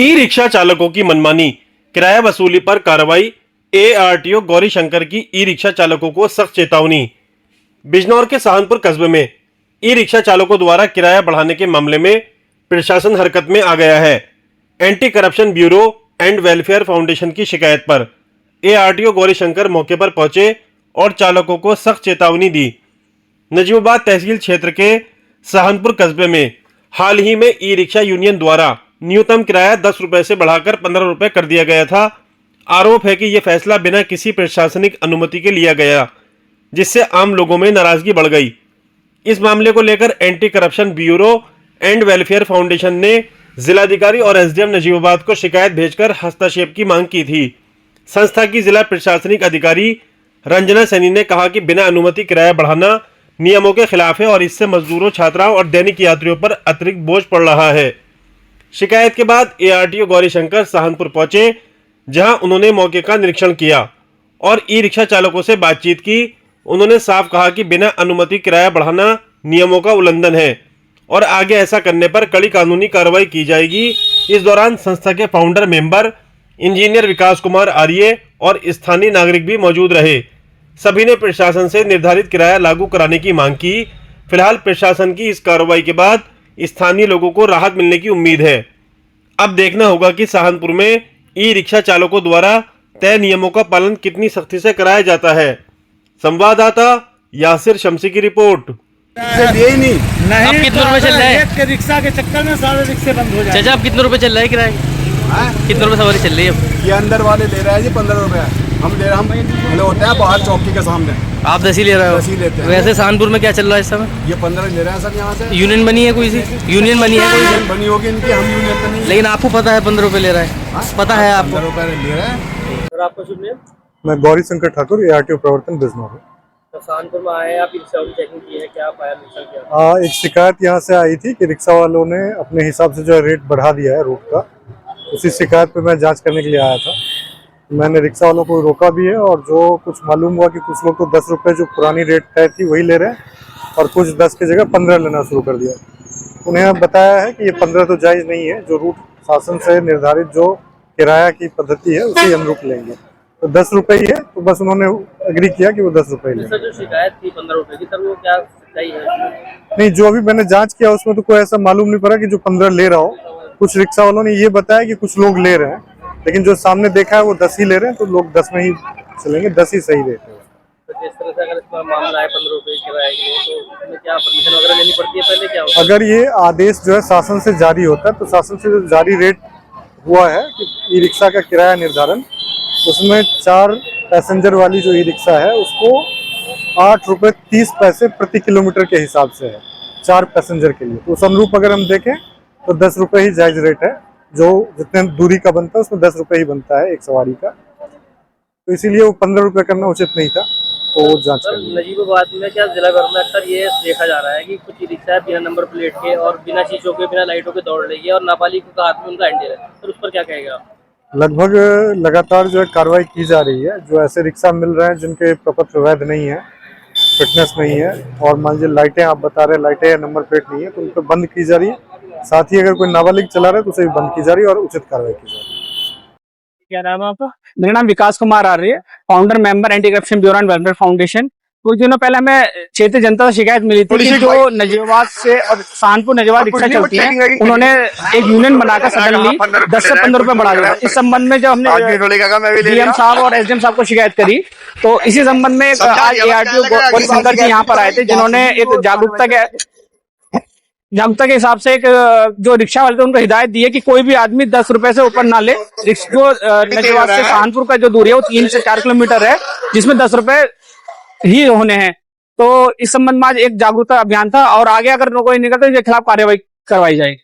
E rickshaw चालकों की मनमानी, किराया वसूली पर कार्रवाई। एआरटीओ गौरीशंकर की ई रिक्शा चालकों को सख्त चेतावनी। बिजनौर के सहानपुर कस्बे में ई रिक्शा चालकों द्वारा किराया बढ़ाने के मामले में प्रशासन हरकत में आ गया है। Anti corruption bureau and welfare foundation की शिकायत पर एआरटीओ गौरीशंकर मौके पर पहुंचे और चालकों को सख्त चेतावनी दी। नजीबाबाद तहसील क्षेत्र के सहानपुर कस्बे में हाल ही में ई रिक्शा यूनियन द्वारा न्यूनतम किराया 10 रुपए से बढ़ाकर 15 रुपए कर दिया गया था। आरोप है कि यह फैसला बिना किसी प्रशासनिक अनुमति के लिया गया, जिससे आम लोगों में नाराजगी बढ़ गई। इस मामले को लेकर anti corruption bureau and welfare foundation ने जिलाधिकारी और एसडीएम नजीबाबाद को शिकायत भेजकर हस्तक्षेप की मांग की थी। संस्था की जिला प्रशासनिक अधिकारी रंजना सैनी ने कहा कि बिना अनुमति किराया बढ़ाना नियमों के खिलाफ है और इससे मजदूरों, छात्राओं और दैनिक यात्रियों पर अतिरिक्त बोझ पड़ रहा है। शिकायत के बाद एआरटीओ गौरीशंकर सहानपुर पहुंचे, जहां उन्होंने मौके का निरीक्षण किया और ई रिक्शा चालकों से बातचीत की। उन्होंने साफ कहा कि बिना अनुमति किराया बढ़ाना नियमों का उल्लंघन है और आगे ऐसा करने पर कड़ी कानूनी कार्रवाई की जाएगी। इस दौरान संस्था के फाउंडर मेंबर इंजीनियर विकास कुमार आर्य और स्थानीय नागरिक भी मौजूद रहे। सभी ने प्रशासन से निर्धारित किराया लागू कराने की मांग की। फिलहाल प्रशासन की इस कार्रवाई के बाद स्थानीय लोगों को राहत मिलने की उम्मीद है। अब देखना होगा कि सहानपुर में ई रिक्शा चालकों द्वारा तय नियमों का पालन कितनी सख्ती से कराया जाता है। संवाददाता यासिर शमसी की रिपोर्ट। नहीं अब कितने रुपए चल रहा है? रिक्शा के चक्कर में सारे रिक्शे बंद हो जाए। चाचा अब कितने रुपए चल रहा है किराया? कितने रुपए सवारी चल रही है? ये अंदर वाले ले रहे हैं जी 15 रुपए, हम ले रहे हैं, हम खड़े होते हैं बाहर चौकी के सामने। आप 10 ही ले रहे हो? 10 ही लेते हैं। वैसे सहानपुर में क्या चल रहा है इस समय? ये 15 ले रहे हैं सर। यहाँ से यूनियन बनी है कोई सी? यूनियन बनी है कोई सी? बनी होगी इनकी, हम यूनियन तो नहीं। लेकिन आपको पता है 15 रुपए ले रहा है? पता है आपको? 15 रुपए ले रहे हैं। सर आपका शुभ नाम? मैं गौरीशंकर ठाकुर, एआरटीओ प्रवर्तन बिजनौर। सहानपुर में आए, आप रिक्शा की चेकिंग की है, क्या पाया रिक्शा? एक शिकायत यहाँ से आई थी कि रिक्शा वालों ने अपने हिसाब से जो रेट बढ़ा दिया है रूट का। उसी शिकायत पे मैं जांच करने के लिए आया था। मैंने रिक्शा वालों को रोका भी है और जो कुछ मालूम हुआ कि कुछ लोग तो 10 रुपये जो पुरानी रेट तय थी वही ले रहे हैं और कुछ 10 की जगह 15 लेना शुरू कर दिया। उन्हें बताया है कि ये 15 तो जायज़ नहीं है, जो रूट शासन से निर्धारित जो किराया की पद्धति है उसी हम रुक लेंगे। तो 10 रुपये ही है, तो बस उन्होंने एग्री किया कि वो 10 रुपये लेंगे। सर जो शिकायत थी 15 रुपए की, सर वो क्या सही है? नहीं, जो अभी मैंने जांच किया उसमें तो कोई ऐसा मालूम नहीं पड़ा कि जो 15 ले रहा हो। कुछ रिक्शा वालों ने ये बताया कि कुछ लोग ले रहे हैं, लेकिन जो सामने देखा है वो 10 ही ले रहे हैं, तो लोग 10 में ही चलेंगे, 10 ही सही रेट है। तो जिस तरह से अगर इसका मामला है 15 रुपए किराए के लिए, तो इसमें क्या परमिशन वगैरह लेनी पड़ती है पहले? क्या होता है? अगर ये आदेश जो है शासन से जारी होता है, तो शासन से जो जारी रेट हुआ है कि ई रिक्शा का किराया निर्धारण, उसमें 4 पैसेंजर वाली जो ई रिक्शा है उसको 8 रुपये 30 पैसे प्रति किलोमीटर के हिसाब से है 4 पैसेंजर के लिए। तो उस अनुरूप अगर हम देखें तो 10 रुपये ही जायज रेट है। जो जितने दूरी का बनता है उसमें 10 रुपये ही बनता है एक सवारी का, तो इसीलिए वो 15 रुपये करना उचित नहीं था, तो वो जांच कर ली। नजीबाबाद में क्या जिला भर में अक्सर ये देखा जा रहा है कि कुछ रिक्शा बिना नंबर प्लेट के और बिना शीशों के, बिना लाइटों के दौड़ रही है और नाबालिग के हाथ में उनका हैंडल है, तो उस पर क्या कहेगा आप? लगभग लगातार जो है कार्रवाई की जा रही है। जो ऐसे रिक्शा मिल रहे हैं जिनके प्रपत्र वैध नहीं है, फिटनेस नहीं है, और मान लीजिए लाइटें आप बता रहे हैं लाइटें या नंबर प्लेट नहीं है, तो उन पर बंद की जा रही है। साथ ही अगर कोई नाबालिग चला रहा है तो उसे भी बंद की जा रही है और उचित कार्रवाई की जा रही है। क्या नाम है आपका? मेरा नाम Vikas Kumar Arya, founder member anti corruption bureau and welfare foundation. कुछ दिनों पहले हमें क्षेत्रीय जनता से शिकायत मिली थी कि जो नजीबाबाद से और सहानपुर नजीबाबाद रिक्शा चलती है, उन्होंने एक यूनियन बनाकर सडनली 10 से 15 रुपए बढ़ा दिया। इस संबंध में जब हमने डीएम साहब और एसडीएम साहब को शिकायत करी, तो इसी संबंध में आज एआरटीओ गौरीशंकर जी यहाँ पर आए थे, जिन्होंने एक जागरूकता के हिसाब से एक जो रिक्शा वाले थे उनको हिदायत दी है कि कोई भी आदमी 10 रुपए से ऊपर ना ले। जो नजीबाबाद से सहानपुर का जो दूरी है वो 3 से 4 किलोमीटर है, जिसमें 10 रुपए ही होने हैं। तो इस संबंध में आज एक जागरूकता अभियान था और आगे अगर कोई निकलता है तो इसके खिलाफ कार्रवाई करवाई जाएगी।